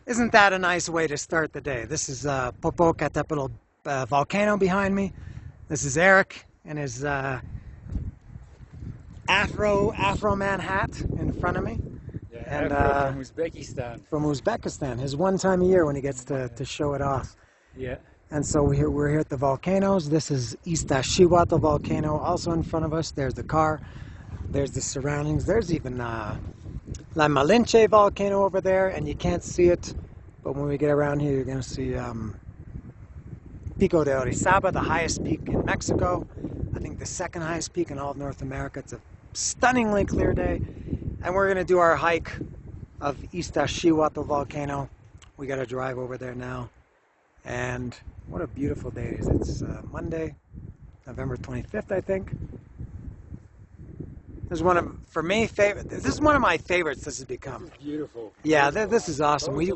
Isn't that a nice way to start the day? This is Popocateptl volcano behind me. This is Eric and his Afro man hat in front of me. Yeah, And from Uzbekistan. from Uzbekistan, his one time a year when he gets to show it off. Yeah. And so we're here at the volcanoes. This is Iztaccihuatl volcano also in front of us. There's the car. There's the surroundings. There's even La Malinche volcano over there, and you can't see it, but when we get around here, you're going to see Pico de Orizaba, the highest peak in Mexico. I think the second highest peak in all of North America. It's a stunningly clear day, and we're going to do our hike of Iztaccihuatl volcano. We got to drive over there now, and what a beautiful day it is. It's Monday, November 25th, I think. This is one of, for me, this is one of my favorites. This has become. This is beautiful. Yeah, this is awesome. We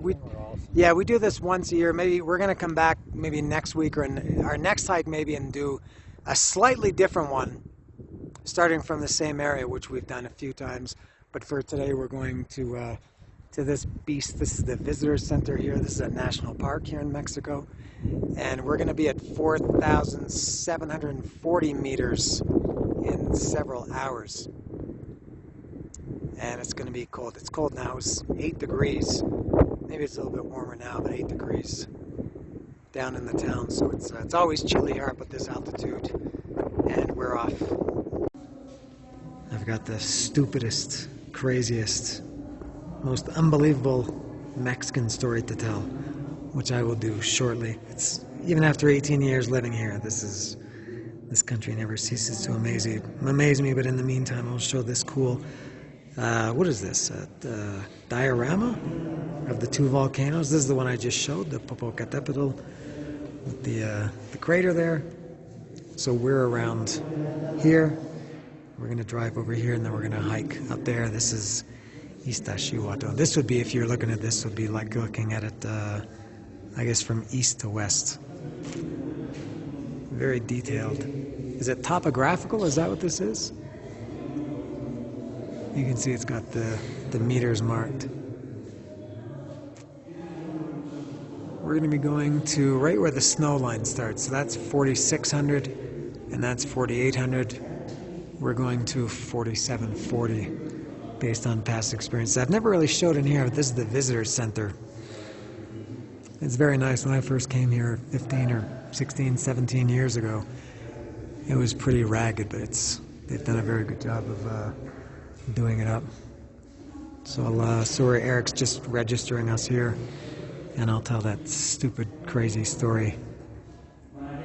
yeah, we do this once a year. Maybe we're gonna come back maybe next week or in our next hike maybe and do a slightly different one, starting from the same area, which we've done a few times. But for today, we're going to this beast. This is the visitor center here. This is a national park here in Mexico, and we're gonna be at 4,740 meters in several hours, and it's going to be cold. It's cold now. It's 8 degrees. Maybe it's a little bit warmer now, but 8 degrees down in the town. So it's always chilly here up at this altitude, and we're off. I've got the stupidest, craziest, most unbelievable Mexican story to tell, which I will do shortly. It's even after 18 years living here. This country never ceases to amaze me, but in the meantime, I'll show this cool, what is this, diorama of the two volcanoes. This is the one I just showed, the Popocateptl, with the crater there. So we're around here. We're going to drive over here, and then we're going to hike up there. This is Iztaccihuatl. This would be, if you're looking at this, would be like looking at it, I guess, from east to west. Very detailed. Is it topographical? Is that what this is? You can see it's got the meters marked. We're going to be going to right where the snow line starts. So that's 4,600 and that's 4,800. We're going to 4,740 based on past experience. I've never really showed in here, but this is the visitor center. It's very nice. When I first came here 15 or 16, 17 years ago, it was pretty ragged, but they've done a very good job of doing it up. So Eric's just registering us here, and I'll tell that stupid, crazy story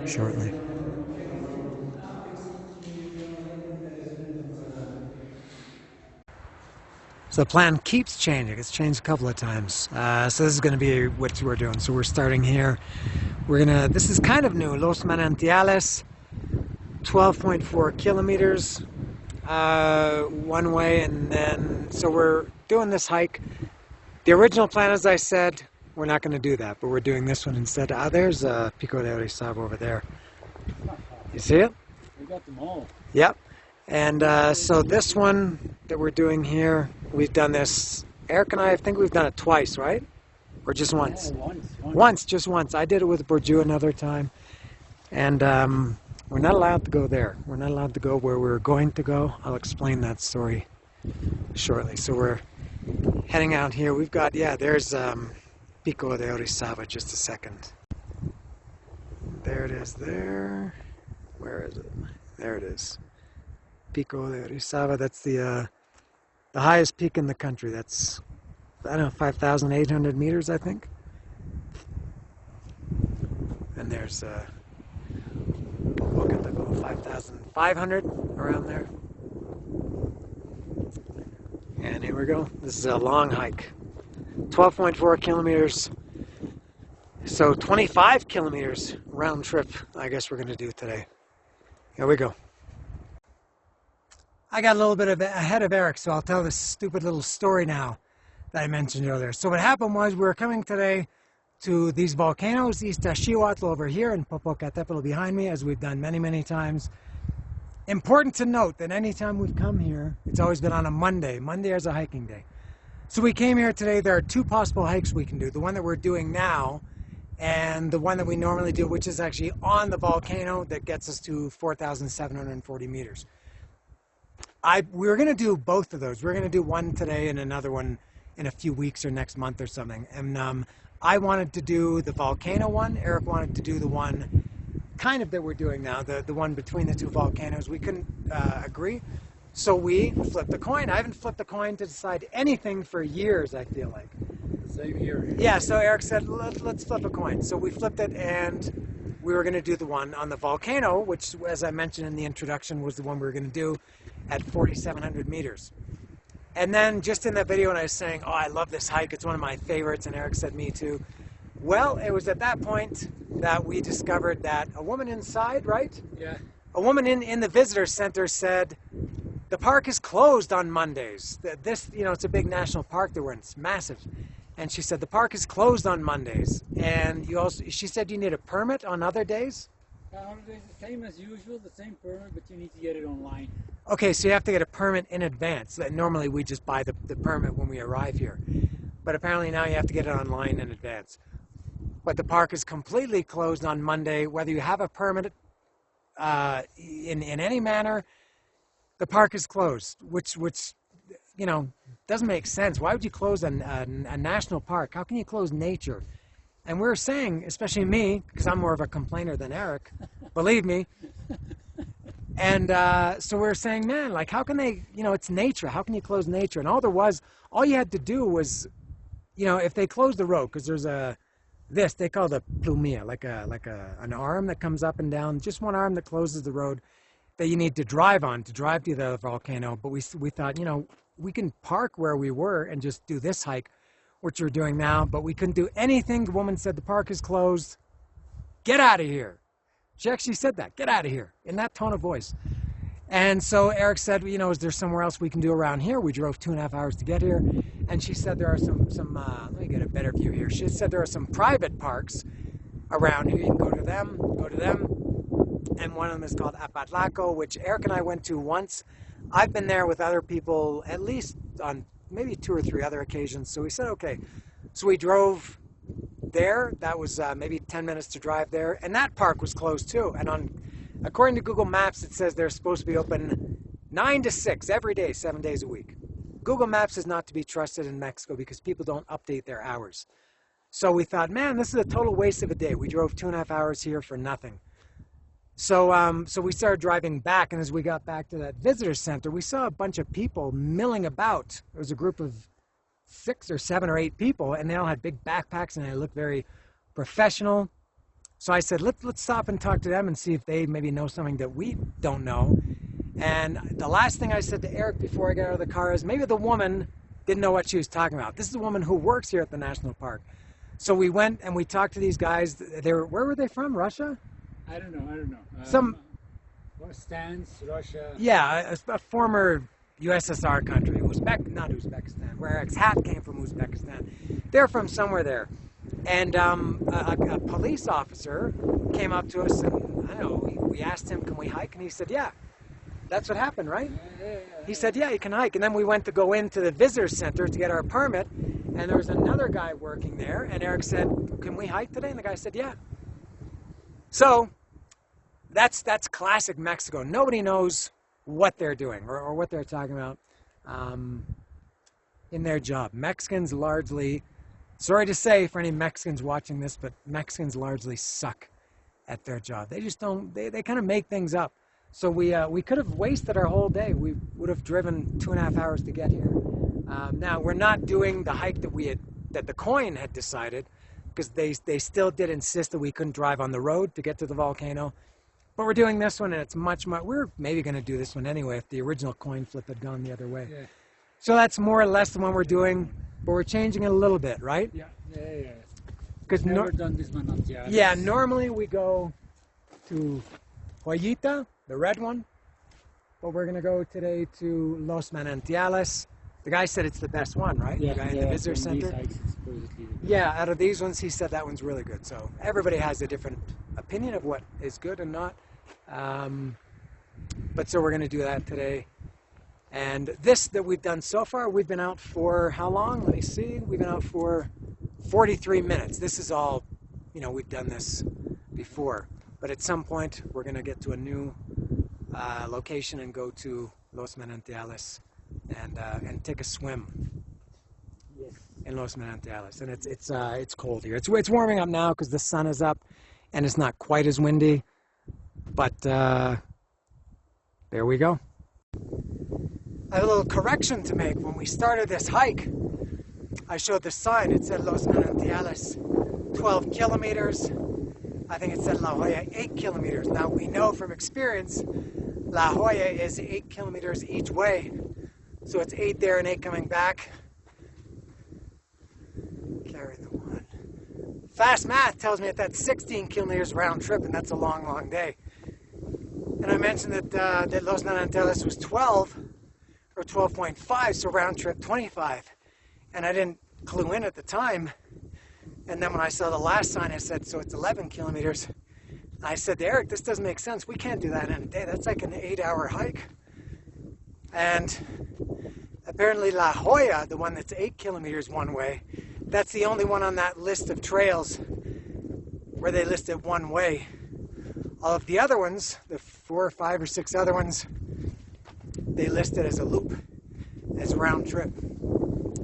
shortly. So the plan keeps changing. It's changed a couple of times. So this is going to be what we're doing. So we're starting here. This is kind of new. Los Manantiales, 12.4 kilometers one way, and then, so we're doing this hike. The original plan, as I said, we're not going to do that, but we're doing this one instead. There's Pico de Orizaba over there. You see it? We got them all. Yep. And so this one that we're doing here, we've done this, Eric and I think we've done it twice, right? Or just once? Yeah, Once, just once. I did it with Bordeaux another time. And we're not allowed to go there. We're not allowed to go where we're going to go. I'll explain that story shortly. So we're heading out here. We've got, yeah, there's Pico de Orizaba, just a second. There it is there. Where is it? There it is. Pico de Orizaba, that's the highest peak in the country. That's, I don't know, 5,800 meters, I think. And there's 5,500 around there. And here we go. This is a long hike. 12.4 kilometers. So 25 kilometers round trip, I guess we're going to do today. Here we go. I got a little bit ahead of Eric, so I'll tell this stupid little story now that I mentioned earlier. So what happened was we were coming today to these volcanoes, Iztaccihuatl over here and Popocateptl behind me, as we've done many, many times. Important to note that anytime we've come here, it's always been on a Monday. Monday is a hiking day. So we came here today. There are two possible hikes we can do. The one that we're doing now and the one that we normally do, which is actually on the volcano that gets us to 4,740 meters. We're going to do both of those. We're going to do one today and another one in a few weeks or next month or something. And I wanted to do the volcano one. Eric wanted to do the one kind of that we're doing now, the one between the two volcanoes. We couldn't agree. So we flipped a coin. I haven't flipped a coin to decide anything for years, I feel like. Same here. Yeah, so Eric said, let's flip a coin. So we flipped it, and we were going to do the one on the volcano, which, as I mentioned in the introduction, was the one we were going to do at 4,700 meters. And then just in that video, when I was saying, oh, I love this hike, it's one of my favorites, and Eric said, me too. Well, it was at that point that we discovered that a woman inside, right? Yeah. A woman in the visitor center said, the park is closed on Mondays. This, it's a big national park that we're in. It's massive. And she said, the park is closed on Mondays. And she said you need a permit on other days? It's the same as usual, the same permit, but you need to get it online. Okay, so you have to get a permit in advance. Normally we just buy the permit when we arrive here. But apparently now you have to get it online in advance. But the park is completely closed on Monday, whether you have a permit in any manner. The park is closed, which doesn't make sense. Why would you close a national park? How can you close nature? And we're saying, especially me, because I'm more of a complainer than Eric, believe me. And so we're saying, man, like, how can they, it's nature. How can you close nature? And all you had to do was, if they close the road, because there's they call it a plumia, like an arm that comes up and down, just one arm that closes the road that you need to drive to the volcano. But we thought, we can park where we were and just do this hike, which we're doing now, but we couldn't do anything. The woman said, the park is closed. Get out of here. She actually said that, get out of here, in that tone of voice. And so Eric said, is there somewhere else we can do around here? We drove 2.5 hours to get here. And she said there are some let me get a better view here. She said there are some private parks around here. You can go to them. And one of them is called Apatlaco, which Eric and I went to once. I've been there with other people, at least on maybe 2 or 3 other occasions. So we said, okay. So we drove there. That was maybe 10 minutes to drive there. And that park was closed too. And according to Google Maps, it says they're supposed to be open 9 to 6 every day, 7 days a week. Google Maps is not to be trusted in Mexico because people don't update their hours. So we thought, man, this is a total waste of a day. We drove 2.5 hours here for nothing. So we started driving back, and as we got back to that visitor center, we saw a bunch of people milling about. It was a group of 6 or 7 or 8 people, and they all had big backpacks, and they looked very professional. So I said, let's stop and talk to them and see if they maybe know something that we don't know. And the last thing I said to Eric before I got out of the car is, maybe the woman didn't know what she was talking about. This is a woman who works here at the national park. So we went and we talked to these guys. Where were they from? Russia? I don't know. Stans, Russia. Yeah, a former USSR country. Not Uzbekistan, where Eric's hat came from, Uzbekistan. They're from somewhere there. And a police officer came up to us, and I don't know, we asked him, can we hike? And he said, yeah. That's what happened, right? Yeah. He said, yeah, you can hike. And then we went to go into the visitor center to get our permit, and there was another guy working there, and Eric said, can we hike today? And the guy said, yeah. So that's classic Mexico. Nobody knows what they're doing or what they're talking about in their job. Mexicans largely, sorry to say for any Mexicans watching this, but Mexicans largely suck at their job. They just don't, they kind of make things up. So we could have wasted our whole day. We would have driven 2.5 hours to get here. Now we're not doing the hike that the coin had decided, because they still did insist that we couldn't drive on the road to get to the volcano. But we're doing this one, and it's much. We're maybe going to do this one anyway if the original coin flip had gone the other way. Yeah. So that's more or less the one we're doing, but we're changing it a little bit, right? Yeah. Because never done this one yet. Yeah, normally we go to Joyita, the red one, but we're going to go today to Los Manantiales. The guy said it's the best one, right? Yeah, the guy in the visitor center. Yeah, out of these ones, he said that one's really good. So everybody has a different opinion of what is good and not. But so we're going to do that today. And this that we've done so far, we've been out for how long? Let me see. We've been out for 43 minutes. This is all, you know, we've done this before. But at some point, we're going to get to a new location and go to Los Manantiales and take a swim. Yes. In Los Manantiales. And it's cold here. It's warming up now because the sun is up and it's not quite as windy. But there we go. I have a little correction to make. When we started this hike, I showed the sign. It said Los Manantiales 12 kilometers. I think it said La Jolla 8 kilometers. Now we know from experience La Jolla is 8 kilometers each way. So it's 8 there and 8 coming back. Carry the one. Fast math tells me that that's 16 kilometers round trip, and that's a long, long day. And I mentioned that Los Manantiales was 12 or 12.5, so round trip 25. And I didn't clue in at the time. And then when I saw the last sign, I said, so it's 11 kilometers. And I said to Eric, this doesn't make sense. We can't do that in a day. That's like an 8-hour hike. And apparently La Jolla, the one that's 8 kilometers one way, that's the only one on that list of trails where they list it one way. All of the other ones, the 4 or 5 or 6 other ones, they list it as a loop, as a round trip.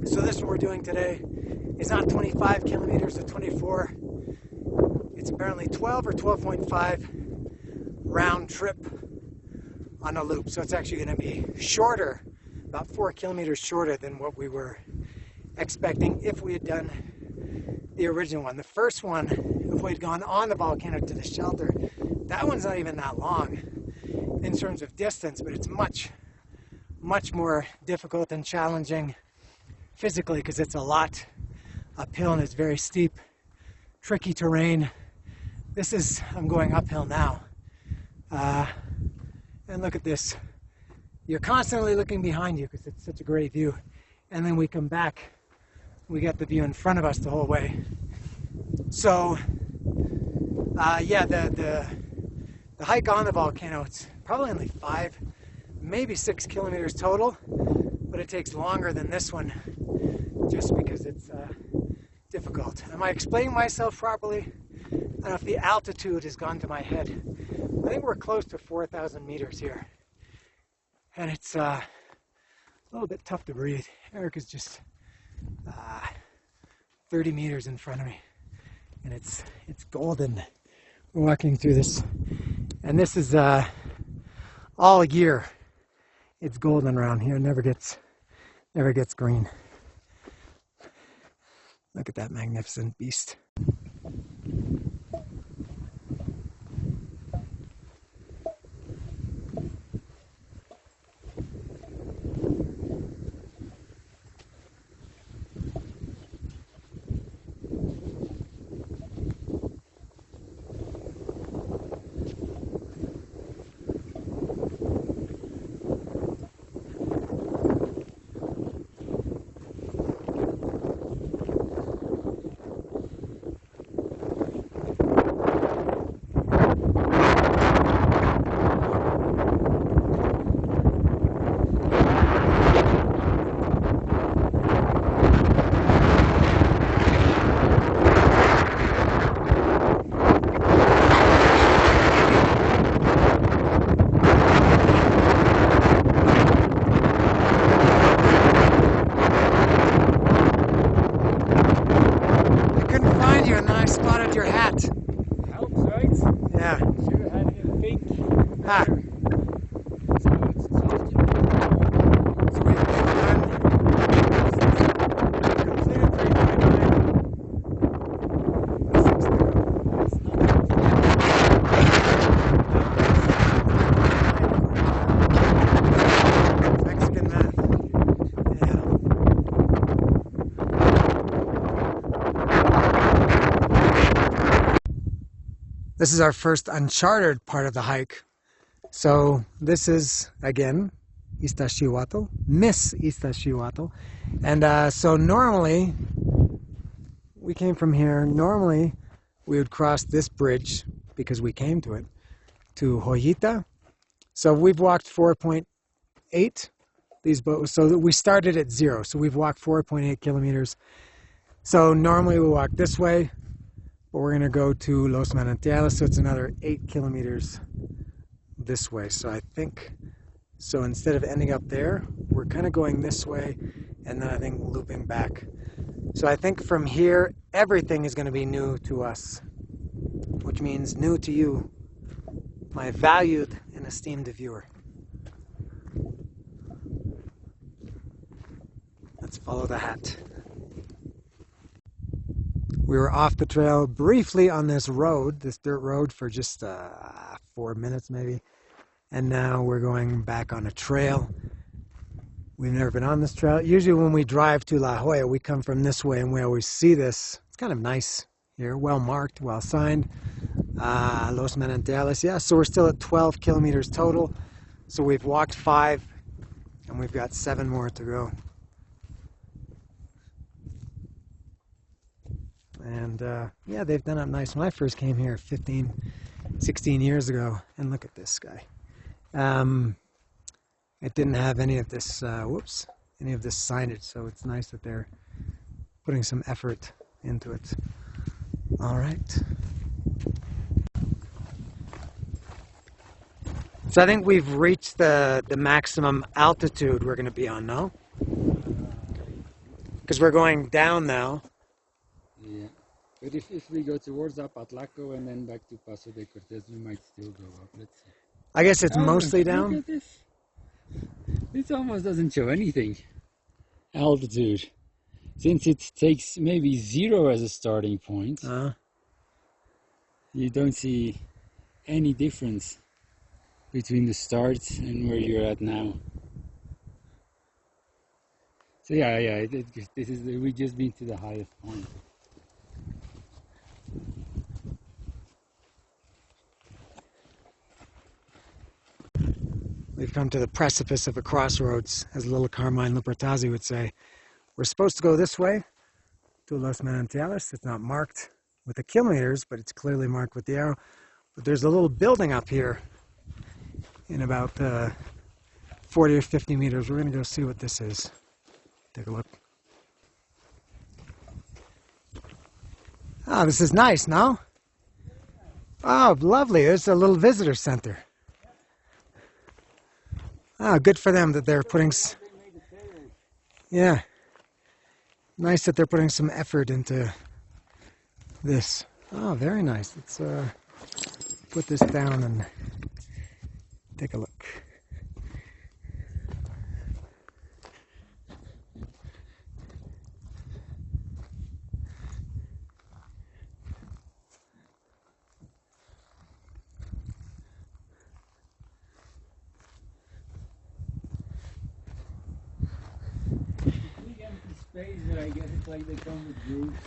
So this one we're doing today is not 25 kilometers or 24. It's apparently 12 or 12.5 round trip on a loop. So it's actually going to be shorter, about 4 kilometers shorter than what we were expecting if we had done the original one. The first one, if we had gone on the volcano to the shelter, that one's not even that long in terms of distance, but it's much more difficult and challenging physically because it's a lot uphill and it's very steep, tricky terrain. This is, I'm going uphill now. And look at this. You're constantly looking behind you because it's such a great view. And then we come back, we get the view in front of us the whole way. So, yeah, the hike on the volcano, it's probably only 5, maybe 6 kilometers total, but it takes longer than this one just because it's difficult. Am I explaining myself properly? I don't know if the altitude has gone to my head. I think we're close to 4,000 meters here. And it's a little bit tough to breathe. Eric is just 30 meters in front of me. And it's golden. We're walking through this. And this is all year. It's golden around here. It never gets green. Look at that magnificent beast. Ah. This is our first uncharted part of the hike. So this is, again, Iztaccihuatl, Miss Iztaccihuatl. And so normally, we came from here, normally we would cross this bridge, because we came to it, to Jollita. So we've walked 4.8 these boats. So that we started at 0. So we've walked 4.8 kilometers. So normally we walk this way, but we're going to go to Los Manantiales. So it's another 8 kilometers this way. So I think, so instead of ending up there, we're kind of going this way and then I think looping back. So I think from here, everything is going to be new to us, which means new to you, my valued and esteemed viewer. Let's follow the hat. We were off the trail briefly on this road, this dirt road, for just 4 minutes maybe. And now we're going back on a trail. We've never been on this trail. Usually when we drive to La Jolla, we come from this way and we always see this. It's kind of nice here, well marked, well signed. Los Manantiales, yeah, so we're still at 12 kilometers total. So we've walked 5 and we've got 7 more to go. And yeah, they've done it nice. When I first came here 15, 16 years ago, and look at this guy. It didn't have any of this, any of this signage, so it's nice that they're putting some effort into it. All right. So I think we've reached the maximum altitude we're going to be on now. Because we're going down now. Yeah, but if we go towards Apatlaco and then back to Paso de Cortez, we might still go up. Let's see. I guess it's mostly down. Look at this. This almost doesn't show anything. Altitude. Since it takes maybe 0 as a starting point, you don't see any difference between the start and where you're at now. So yeah, this is we just been to the highest point. We've come to the precipice of a crossroads, as little Carmine Lupertazzi would say. We're supposed to go this way to Los Manantiales. It's not marked with the kilometers, but it's clearly marked with the arrow. But there's a little building up here in about 40 or 50 meters. We're going to go see what this is. Take a look. Oh, this is nice, no? Oh, lovely. There's a little visitor center. Oh, good for them that they're putting... Yeah. Nice that they're putting some effort into this. Oh, very nice. Let's put this down and take a look. Space, but I guess it's like they come with roofs.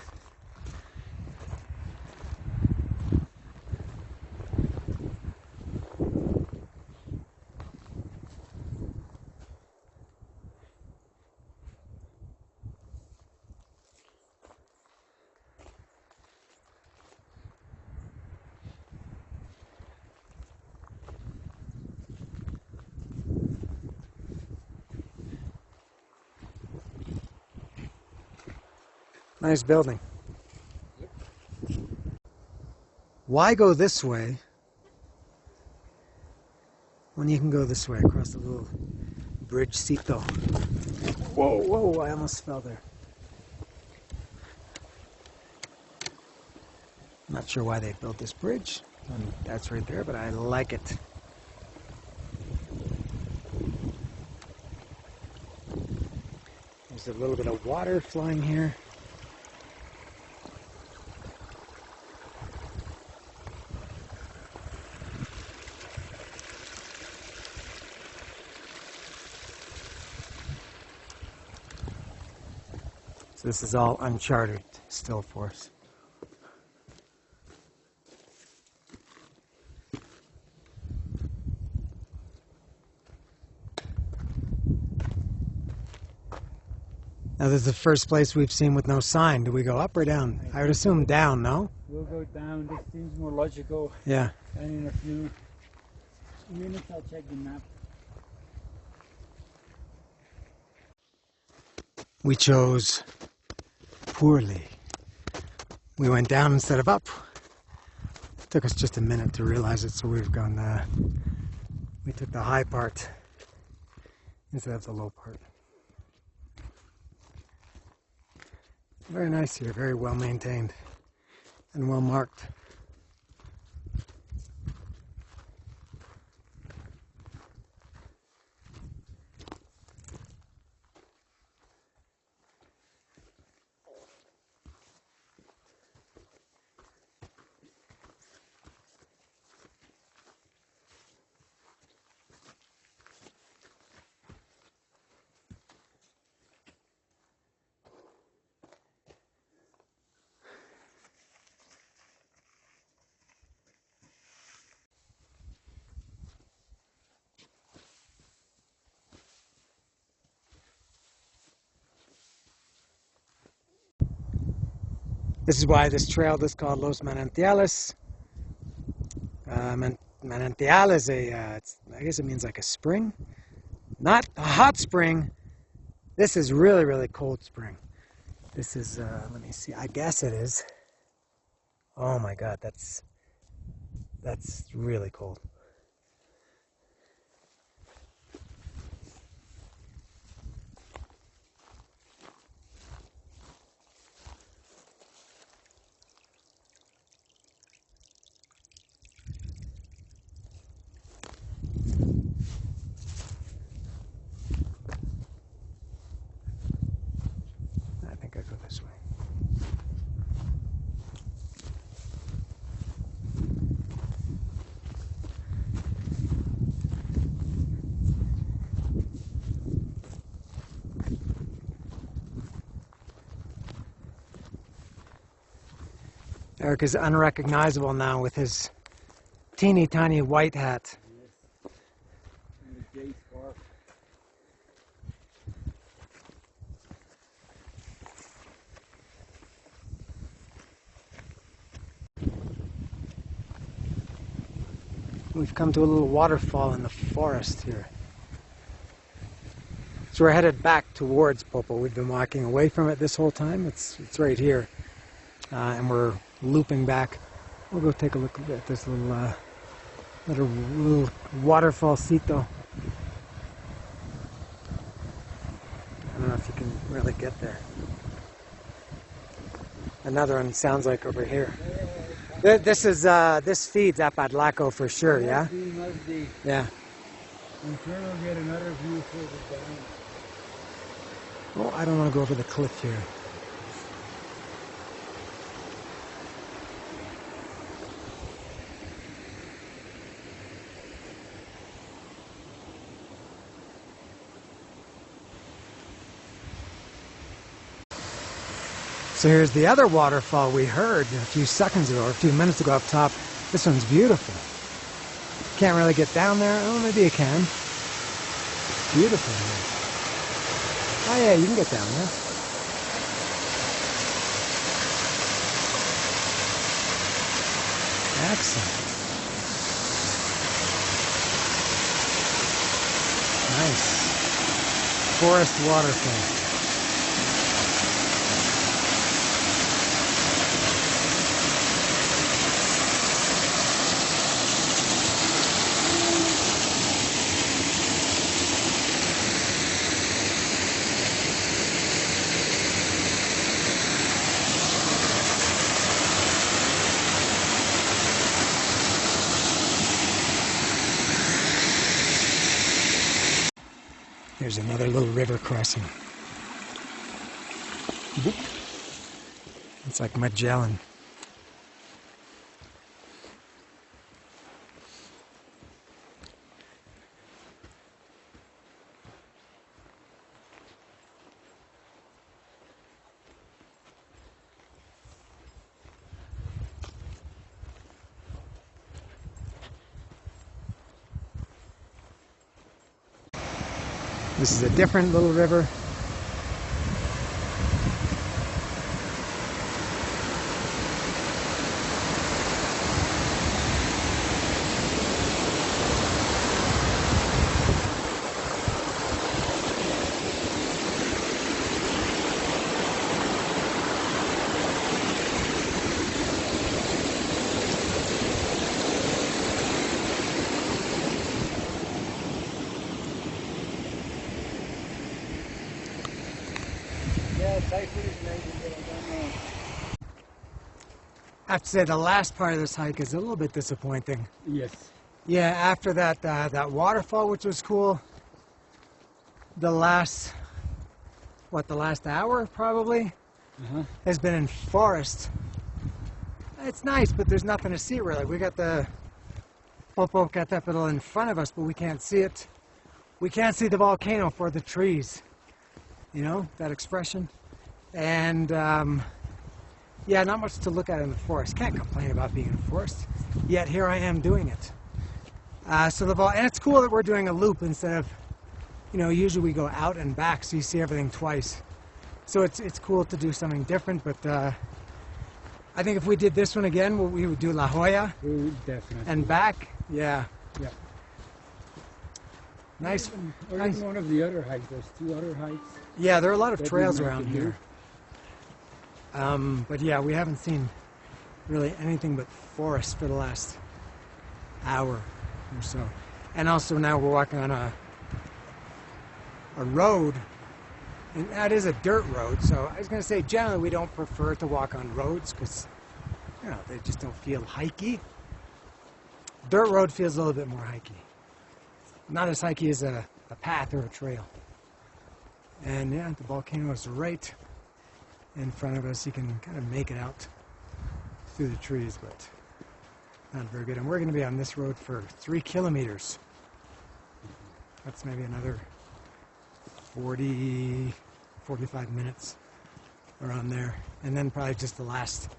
Nice building. Why go this way when you can go this way across the little bridgecito? Whoa, whoa, I almost fell there. I'm not sure why they built this bridge. And that's right there, but I like it. There's a little bit of water flowing here. So this is all uncharted still for us. Now this is the first place we've seen with no sign. Do we go up or down? I would assume down, no? We'll go down. This seems more logical. Yeah. And in a few minutes I'll check the map. We chose poorly. We went down instead of up. It took us just a minute to realize it, so we've gone, we took the high part instead of the low part. Very nice here, very well maintained and well marked. This is why this trail is called Los Manantiales. Manantial is I guess it means like a spring. Not a hot spring. This is really, really cold spring. This is, let me see, I guess it is. Oh my God, that's really cold. I think I go this way. Eric is unrecognizable now with his teeny tiny white hat. Yes. And the gay scarf. We've come to a little waterfall in the forest here. So we're headed back towards Popo. We've been walking away from it this whole time. It's right here. And we're looping back. We'll go take a look at this little waterfallcito. I don't know if you can really get there. Another one sounds like over here. This feeds Apatlaco for sure, yeah? Must be. Yeah. I'm sure we'll get another view further down. Oh, I don't want to go over the cliff here. So here's the other waterfall we heard a few seconds ago, or a few minutes ago up top. This one's beautiful. Can't really get down there. Oh, maybe you can. Beautiful here. Oh yeah, you can get down there. Excellent. Nice. Forest waterfall. There's another little river crossing. It's like Magellan. This is a different little river. I have to say the last part of this hike is a little bit disappointing. Yes. Yeah, after that that waterfall, which was cool, the last hour probably has been in forest. It's nice, but there's nothing to see really. We got the Popocateptl in front of us, but we can't see it. We can't see the volcano for the trees. You know, that expression. And yeah, not much to look at in the forest. Can't complain about being in the forest. Yet here I am doing it. And it's cool that we're doing a loop instead of, you know, usually we go out and back, so you see everything twice. So it's cool to do something different. But I think if we did this one again, we would do La Jolla. Definitely. And back. Yeah. Yeah. Nice. Or even one of the other hikes. There's 2 other hikes. Yeah, there are a lot of trails around here. But yeah, we haven't seen really anything but forest for the last hour or so. And also now we're walking on a road, and that is a dirt road. So I was going to say generally we don't prefer to walk on roads because, you know, they just don't feel hikey. Dirt road feels a little bit more hikey. Not as hikey as a path or a trail. And yeah, the volcano is right in front of us. You can kind of make it out through the trees, but not very good. And we're going to be on this road for 3 kilometers. That's maybe another 40, 45 minutes around there. And then probably just the last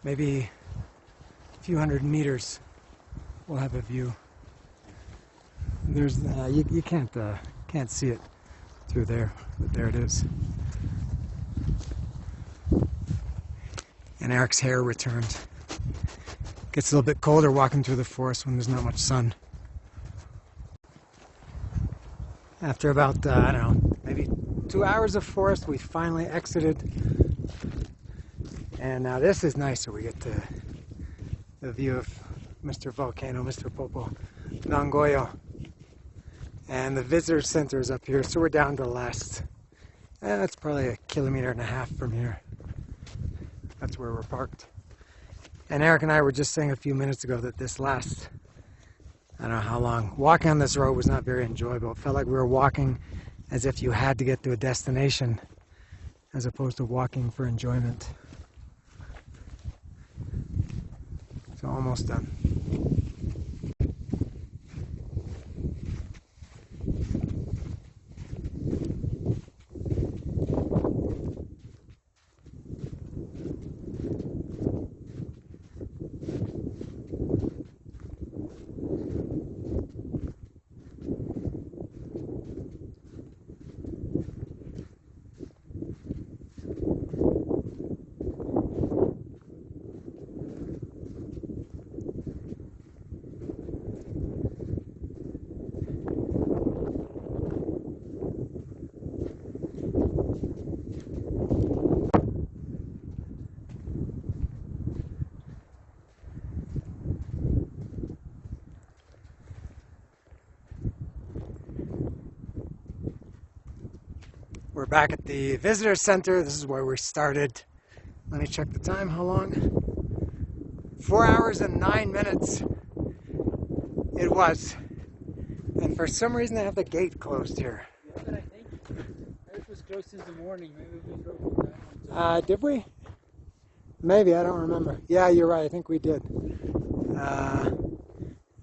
maybe a few hundred meters we'll have a view. There's you can't see it through there, but there it is. And Eric's hair returned. Gets a little bit colder walking through the forest when there's not much sun. After about I don't know, maybe 2 hours of forest, we finally exited. And now this is nicer. We get the view of Mr. Volcano, Mr. Popo Nangoyo. And the visitor center is up here, so we're down to the last, that's probably 1.5 kilometers from here. That's where we're parked. And Eric and I were just saying a few minutes ago that this last, I don't know how long, walking on this road was not very enjoyable. It felt like we were walking as if you had to get to a destination, as opposed to walking for enjoyment. So almost done. We're back at the visitor center. This is where we started. Let me check the time. How long? 4 hours and 9 minutes. It was. And for some reason they have the gate closed here. Yeah, but I think it was closed since the morning. Maybe we drove that one. Did we? Maybe, I don't remember. Yeah, you're right. I think we did.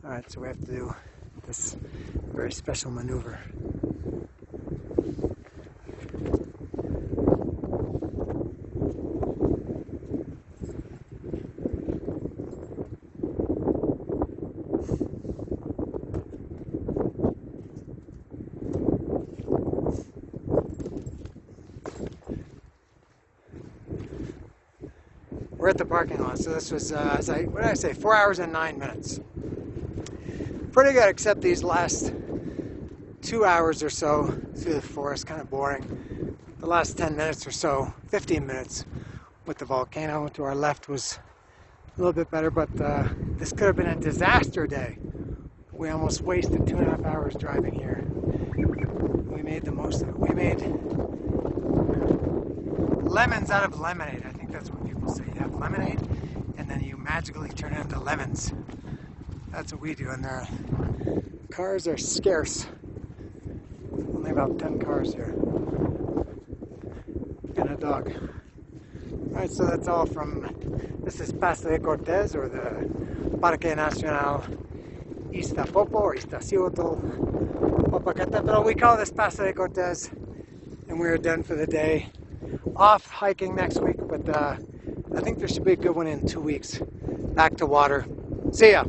Alright, so we have to do this very special maneuver. We're at the parking lot, so this was, what did I say, 4 hours and 9 minutes. Pretty good, except these last 2 hours or so through the forest, kind of boring. The last 10 minutes or so, 15 minutes with the volcano to our left was a little bit better, but this could have been a disaster day. We almost wasted 2.5 hours driving here. We made the most of it. We made lemons out of lemonade. I think that's what people say. You have lemonade, and then you magically turn it into lemons. That's what we do, and their cars are scarce. Only about 10 cars here. And a dog. Alright, so that's all from, this is Paso de Cortez, or the Parque Nacional Iztaccihuatl or Iztaccihuatl, Popocateptl. We call this Paso de Cortez, and we're done for the day. Off hiking next week, but I think there should be a good one in 2 weeks. Back to water. See ya!